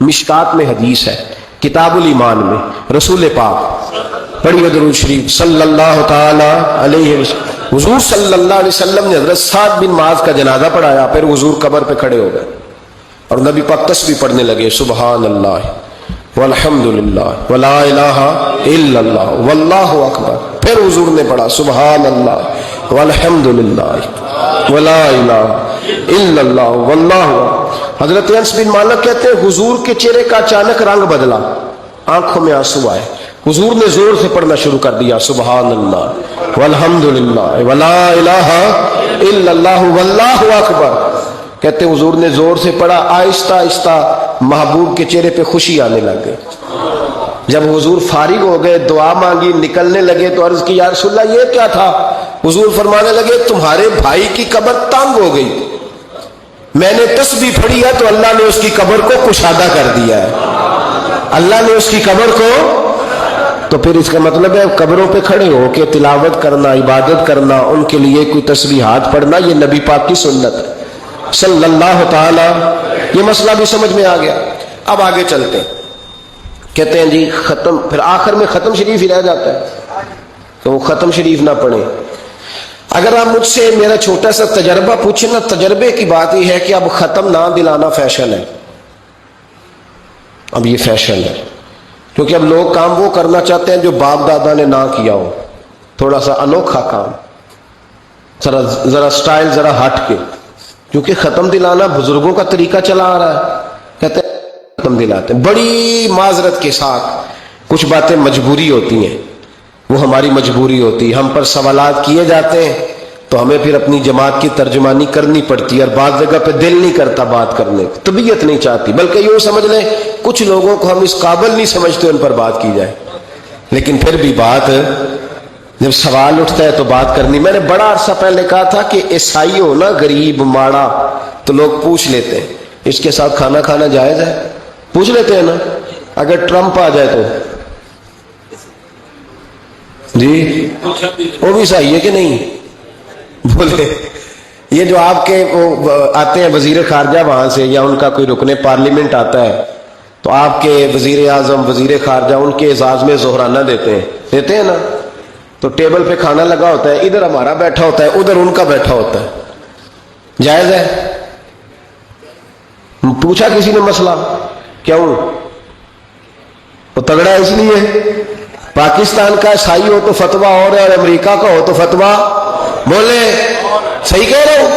مشکات میں حدیث ہے، کتاب الایمان میں، رسول پاک پڑھیے درود شریف صلی اللہ تعالی علیہ وسلم، حضور صلی اللہ علیہ وسلم نے حضرت سعد بن معاذ کا جنازہ پڑھایا، پھر حضور قبر پہ کھڑے ہو گئے اور نبی پاک تسبیح پڑھنے لگے، سبحان اللہ والحمد للہ ولا الہ الا اللہ واللہ اکبر، پھر حضور نے پڑھا سبحان اللہ والحمد للہ ولا الہ الا اللہ واللہ۔ حضرت انس بن مالک کہتے ہیں حضور کے چہرے کا اچانک رنگ بدلا، آنکھوں میں آنسو آئے، حضور نے زور سے پڑھنا شروع کر دیا سبحان اللہ والحمد للہ ولا الہ الا اللہ واللہ اکبر۔ کہتے ہیں حضور نے زور سے پڑھا، آہستہ آہستہ محبوب کے چہرے پہ خوشی آنے لگ گئی۔ جب حضور فارغ ہو گئے، دعا مانگی، نکلنے لگے تو عرض کی یا رسول اللہ یہ کیا تھا؟ حضور فرمانے لگے تمہارے بھائی کی قبر تنگ ہو گئی، میں نے تسبیح پڑھی ہے تو اللہ نے اس کی قبر کو کشادہ کر دیا ہے، اللہ نے اس کی قبر کو۔ تو پھر اس کا مطلب ہے قبروں پہ کھڑے ہو کے تلاوت کرنا، عبادت کرنا، ان کے لیے کوئی تسبیحات پڑھنا، یہ نبی پاک کی سنت ہے صلی اللہ تعالی۔ یہ مسئلہ بھی سمجھ میں آ گیا۔ اب آگے چلتے ہیں، کہتے ہیں جی ختم، پھر آخر میں ختم شریف ہی رہ جاتا ہے تو وہ ختم شریف نہ پڑھیں۔ اگر آپ مجھ سے میرا چھوٹا سا تجربہ پوچھیں نا، تجربے کی بات یہ ہے کہ اب ختم نہ دلانا فیشن ہے، اب یہ فیشن ہے، کیونکہ اب لوگ کام وہ کرنا چاہتے ہیں جو باپ دادا نے نہ کیا ہو، تھوڑا سا انوکھا کام، ذرا سٹائل ذرا ہٹ کے، کیونکہ ختم دلانا بزرگوں کا طریقہ چلا آ رہا ہے، کہتے ہیں ختم دلاتے ہیں بڑی معذرت کے ساتھ، کچھ باتیں مجبوری ہوتی ہیں، وہ ہماری مجبوری ہوتی ہے، ہم پر سوالات کیے جاتے ہیں تو ہمیں پھر اپنی جماعت کی ترجمانی کرنی پڑتی ہے، اور بعض جگہ پہ دل نہیں کرتا بات کرنے کی، طبیعت نہیں چاہتی، بلکہ یوں سمجھ لیں کچھ لوگوں کو ہم اس قابل نہیں سمجھتے ان پر بات کی جائے، لیکن پھر بھی بات جب سوال اٹھتا ہے تو بات کرنی۔ میں نے بڑا عرصہ پہلے کہا تھا کہ عیسائی ہو نا غریب ماڑا تو لوگ پوچھ لیتے ہیں اس کے ساتھ کھانا کھانا جائز ہے، پوچھ لیتے ہیں نا، اگر ٹرمپ آ جائے تو جی وہ بھی صحیح ہے کہ نہیں؟ بولے یہ جو آپ کے وہ آتے ہیں وزیر خارجہ وہاں سے، یا ان کا کوئی رکن پارلیمنٹ آتا ہے تو آپ کے وزیر اعظم وزیر خارجہ ان کے اعزاز میں ظہرانہ دیتے ہیں نا، تو ٹیبل پہ کھانا لگا ہوتا ہے، ادھر ہمارا بیٹھا ہوتا ہے، ادھر ان کا بیٹھا ہوتا ہے، جائز ہے؟ پوچھا کسی نے مسئلہ کیوں؟ وہ تگڑا اس لیے پاکستان کا عیسائی ہو تو فتویٰ اور ہے، اور امریکہ کا ہو تو فتویٰ، بولے صحیح کہہ رہا ہوں؟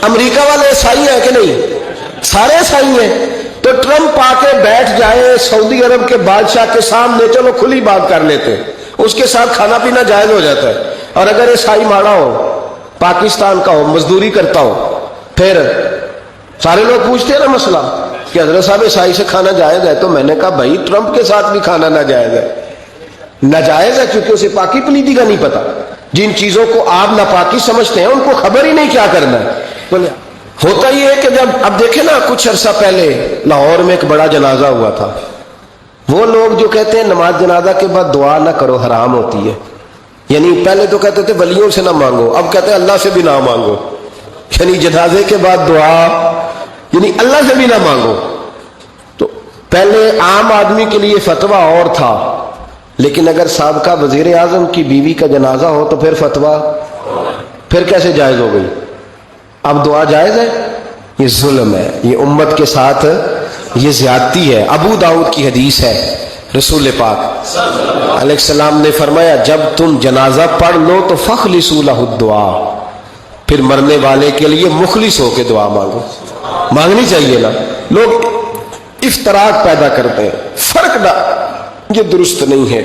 امریکہ والے عیسائی ہیں کہ نہیں؟ سارے عیسائی ہیں، تو ٹرمپ آ کے بیٹھ جائے سعودی عرب کے بادشاہ کے سامنے، چلو کھلی بات کر لیتے، اس کے ساتھ کھانا پینا جائز ہو جاتا ہے۔ اور اگر عیسائی ماڑا ہو، پاکستان کا ہو، مزدوری کرتا ہو، پھر سارے لوگ پوچھتے ہیں نا مسئلہ کہ حضرت صاحب عیسائی سے کھانا جائز ہے، تو میں نے کہا بھائی ٹرمپ کے ساتھ بھی کھانا ناجائز ہے، ناجائز ہے کیونکہ اسے پاکی پلیتی کا نہیں پتا، جن چیزوں کو آپ ناپاکی سمجھتے ہیں ان کو خبر ہی نہیں کیا کرنا ہے۔ بولے ہوتا یہ ہے کہ جب اب دیکھیں نا، کچھ عرصہ پہلے لاہور میں ایک بڑا جنازہ ہوا تھا، وہ لوگ جو کہتے ہیں نماز جنازہ کے بعد دعا نہ کرو حرام ہوتی ہے، یعنی پہلے تو کہتے تھے ولیوں سے نہ مانگو، اب کہتے ہیں اللہ سے بھی نہ مانگو، یعنی جنازے کے بعد دعا یعنی اللہ سے بھی نہ مانگو۔ تو پہلے عام آدمی کے لیے فتویٰ اور تھا، لیکن اگر سابقہ وزیر اعظم کی بیوی کا جنازہ ہو تو پھر فتویٰ پھر کیسے جائز ہو گئی؟ اب دعا جائز ہے؟ یہ ظلم ہے، یہ امت کے ساتھ یہ زیادتی ہے۔ ابو داؤد کی حدیث ہے، رسول پاک علیہ السلام نے فرمایا جب تم جنازہ پڑھ لو تو فخلصوا لہ الدعاء، پھر مرنے والے کے لیے مخلص ہو کے دعا مانگو۔ مانگنی چاہیے نا، لوگ افتراق پیدا کرتے ہیں، فرق نہ، یہ درست نہیں ہے۔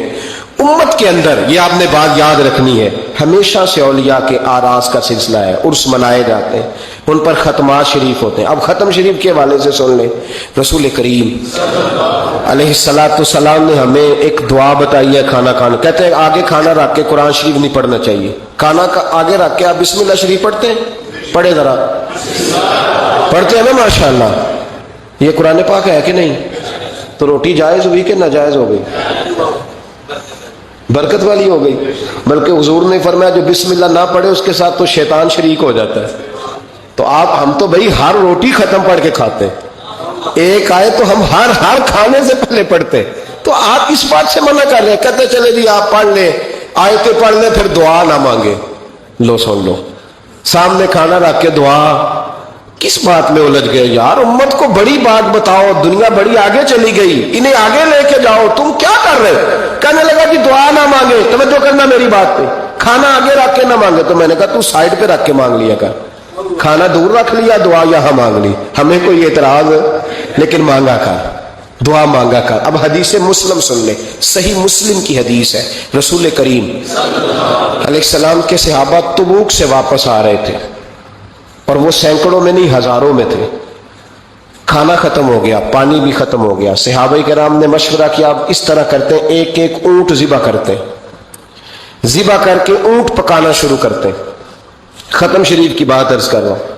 امت کے اندر یہ آپ نے بات یاد رکھنی ہے، ہمیشہ سے اولیاء کے آراس کا سلسلہ ہے، عرس منائے جاتے ہیں، ان پر ختمات شریف ہوتے ہیں۔ اب ختم شریف کے حوالے سے سن لیں، رسول کریم علیہ السلام نے ہمیں ایک دعا بتائی ہے کھانا کھانا، کہتے ہیں آگے کھانا رکھ کے قرآن شریف نہیں پڑھنا چاہیے، کھانا کا آگے رکھ کے آپ بسم اللہ شریف پڑھتے ہیں؟ پڑھے ذرا، پڑھتے ہیں نا ماشاءاللہ؟ یہ قرآن پاک ہے کہ نہیں؟ تو روٹی جائز ہوئی کہ ناجائز ہو گئی؟ برکت والی ہو گئی، بلکہ حضور نے فرمایا جو بسم اللہ نہ پڑھے اس کے ساتھ تو شیطان شریک ہو جاتا ہے۔ تو ہم تو بھائی ہر روٹی ختم پڑھ کے کھاتے ہیں، ایک آئے تو ہم ہر کھانے سے پہلے پڑھتے، تو آپ اس بات سے منع کر رہے ہیں، کہتے چلے جی آپ پڑھ لیں، آیتیں پڑھ لیں، پھر دعا نہ مانگے۔ لو سن لو، سامنے کھانا رکھ کے دعا، کس بات میں الجھ گئے یار؟ امت کو بڑی بات بتاؤ، دنیا بڑی آگے چلی گئی، انہیں آگے لے کے جاؤ، تم کیا کر رہے؟ کہنے لگا کہ دعا نہ مانگے، تمہیں جو کرنا میری بات پہ، کھانا آگے رکھ کے نہ مانگے۔ تو میں نے کہا تو سائڈ پہ رکھ کے مانگ لیا کر، کھانا دور رکھ لیا، دعا یہاں مانگ لی، ہمیں کوئی اعتراض، لیکن مانگا کر، دعا مانگا کر۔ اب حدیث مسلم سن لے، صحیح مسلم کی حدیث ہے، رسول کریم علیہ السلام کے صحابہ تبوک سے واپس آ رہے تھے، اور وہ سینکڑوں میں نہیں ہزاروں میں تھے۔ کھانا ختم ہو گیا، پانی بھی ختم ہو گیا، صحابہ کرام نے مشورہ کیا اب اس طرح کرتے ہیں، ایک ایک اونٹ ذبح کرتے ہیں، ذبح کر کے اونٹ پکانا شروع کرتے ہیں۔ ختم شریف کی بات عرض کر رہا ہوں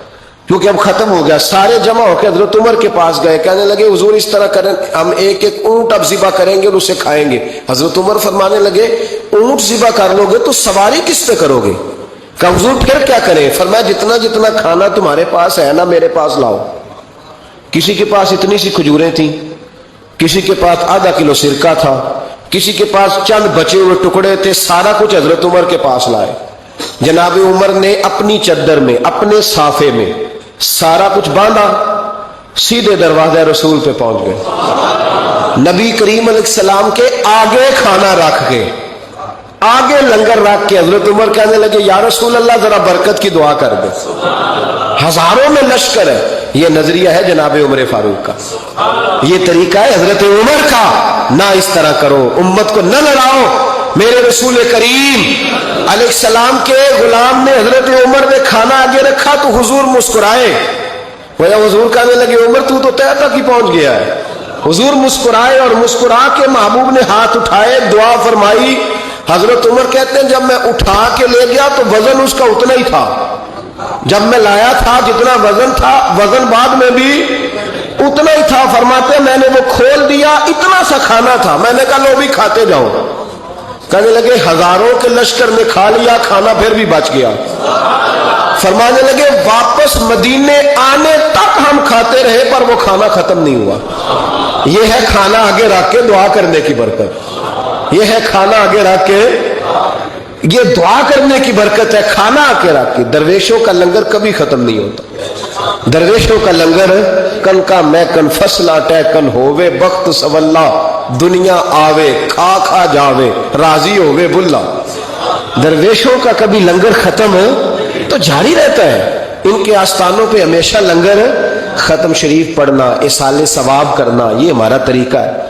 کیونکہ اب ختم ہو گیا، سارے جمع ہو کے حضرت عمر کے پاس گئے، کہنے لگے حضور اس طرح کریں، ہم ایک ایک اونٹ اب ذبح کریں گے اور اسے کھائیں گے۔ حضرت عمر فرمانے لگے اونٹ ذبح کر لو گے تو سواری کس پہ کرو گے؟ کہ حضور پھر کیا کریں؟ فرمایا جتنا جتنا کھانا تمہارے پاس ہے نا میرے پاس لاؤ۔ کسی کے پاس اتنی سی کھجوریں تھیں، کسی کے پاس آدھا کلو سرکہ تھا، کسی کے پاس چند بچے ہوئے ٹکڑے تھے، سارا کچھ حضرت عمر کے پاس لائے۔ جناب عمر نے اپنی چادر میں، اپنے صافے میں سارا کچھ باندھا، سیدھے دروازہ رسول پہ پہنچ گئے۔ نبی کریم علیہ السلام کے آگے کھانا رکھ کے، آگے لنگر رکھ کے حضرت عمر کہنے لگے یا رسول اللہ ذرا برکت کی دعا کر دے۔ ہزاروں میں لشکر ہے، یہ نظریہ ہے جناب عمر فاروق کا، یہ طریقہ ہے حضرت عمر کا، نہ اس طرح کرو، امت کو نہ لڑاؤ۔ میرے رسول کریم علیہ السلام کے غلام نے، حضرت عمر نے کھانا آگے رکھا تو حضور مسکرائے، وہ حضور کہنے لگے عمر تو طے تک ہی پہنچ گیا ہے۔ حضور مسکرائے اور مسکرا کے محبوب نے ہاتھ اٹھائے، دعا فرمائی۔ حضرت عمر کہتے ہیں جب میں اٹھا کے لے گیا تو وزن اس کا اتنا ہی تھا، جب میں لایا تھا جتنا وزن تھا، وزن بعد میں بھی اتنا ہی تھا۔ فرماتے ہیں میں نے وہ کھول دیا، اتنا سا کھانا تھا، میں نے کہا لو بھی کھاتے جاؤ۔ کہنے لگے ہزاروں کے لشکر نے کھا لیا، کھانا پھر بھی بچ گیا۔ فرمانے لگے واپس مدینے آنے تک ہم کھاتے رہے پر وہ کھانا ختم نہیں ہوا۔ یہ ہے کھانا آگے رکھ کے دعا کرنے کی برکت، یہ ہے کھانا آگے رکھ کے، یہ دعا کرنے کی برکت ہے، کھانا آگے رکھ کے۔ درویشوں کا لنگر کبھی ختم نہیں ہوتا، درویشوں کا لنگر کن کا میں کن فصلہ ٹے کن ہووے بخت سولا، دنیا آوے کھا کھا جاوے راضی ہووے بلا۔ درویشوں کا کبھی لنگر ختم تو جاری رہتا ہے، ان کے آستانوں پہ ہمیشہ لنگر، ختم شریف پڑھنا، اصالے ثواب کرنا، یہ ہمارا طریقہ ہے۔